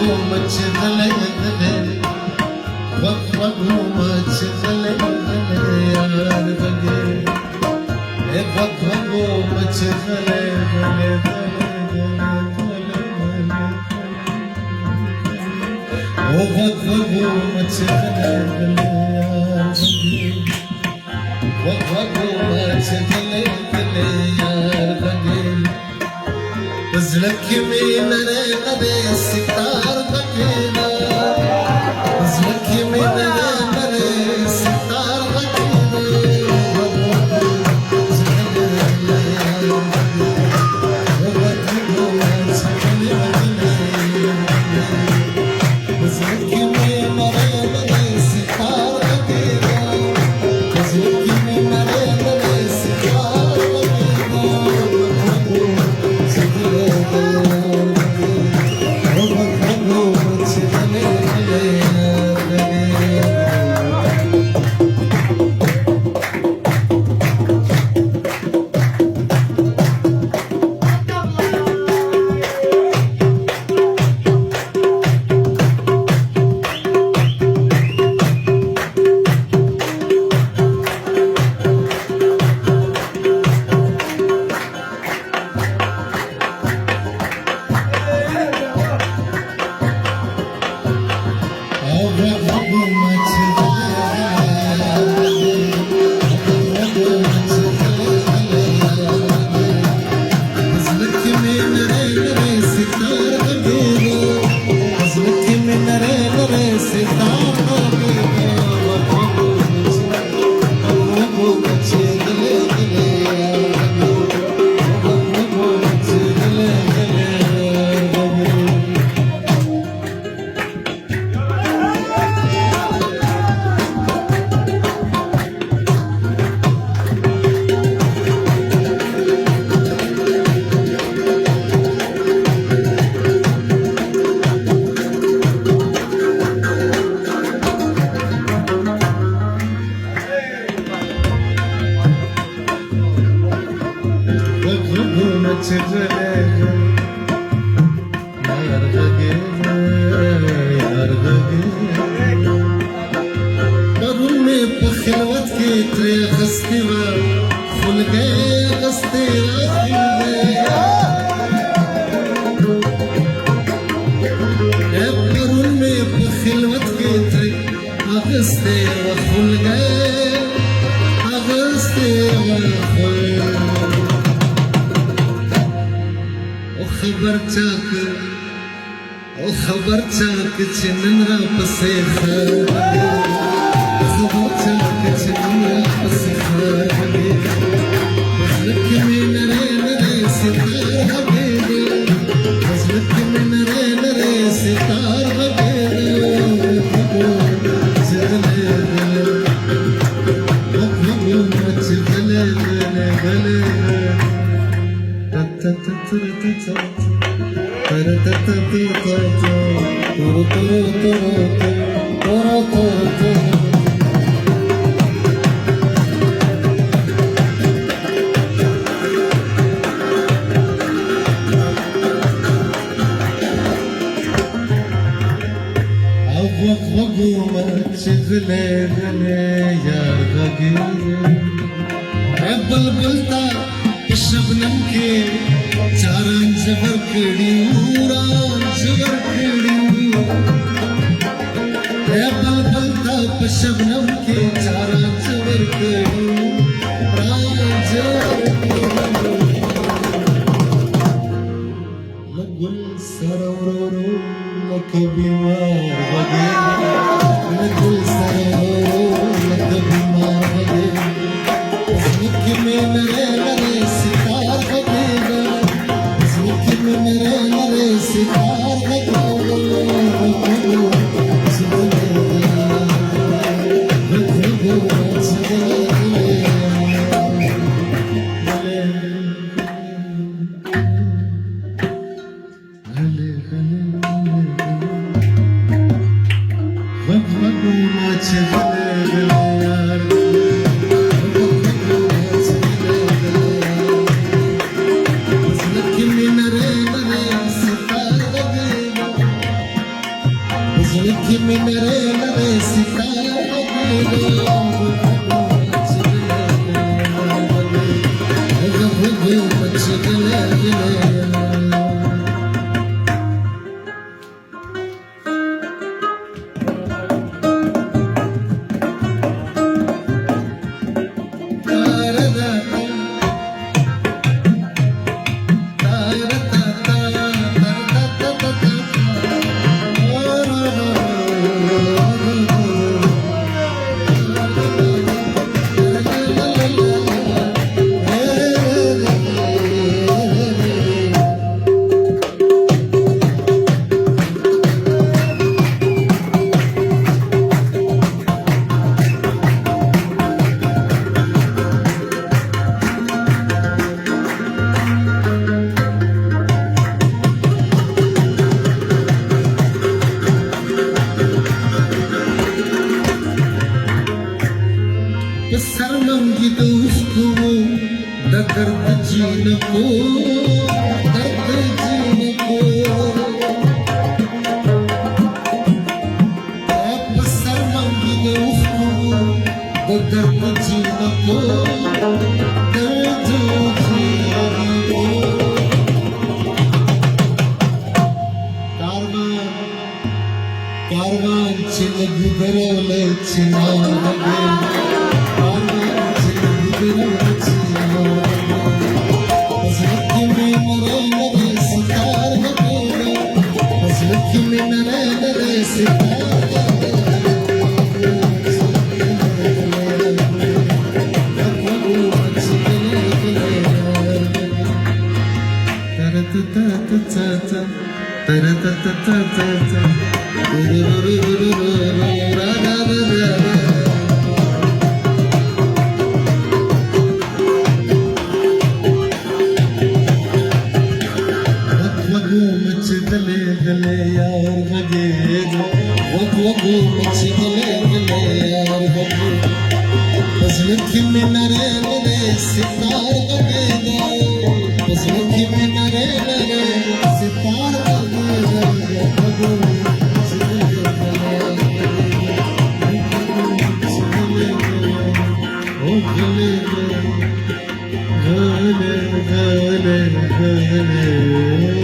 मचगले गले वक्वगो मचगले गले यार गले ए वक्वगो मचगले गले ओ वक्वगो मचगले गले यार गले वक्वगो मचगले गले यार गले زلك من نبي ستار بكينا زلك من نبي ستار بكينا زلك من نبي ستار بكينا زلك من نبي ستار خبر چاک چنن را پسے خبر چاک چنن را پسے حضرت میں نرے نرے ستار حبیبی حضرت میں نرے نرے ستار حبیبی جگلے گلے وقبو مچ گلے گلے گلے تت تت تت تت बलबलता शबनम के चारां जबर कड़ी जबर कड़ी बलबलता शबनम के चारां जबर कड़ी लगुल सरोरो लक बीमार वगैरह लगुल सरोरो लक बीमार वगैरह में नरे नरे सितार बगेगा में नरे नरे सितार बगेगा शर्मंगी दोस्त वो दर्द जीन को दर्द जीन को आप शर्मंगी दोस्त वो दर्द जीन को दर्द जीन को कारवान चिन गुदरले चिना लगे गले गले यार भगे जो वगो मच गले गले यार भगे बस लखी में नरे नरे सितार भगे दो बस लखी में नरे नरे सितार भगे दो वगो मच गले गले ओ गले गले गले गले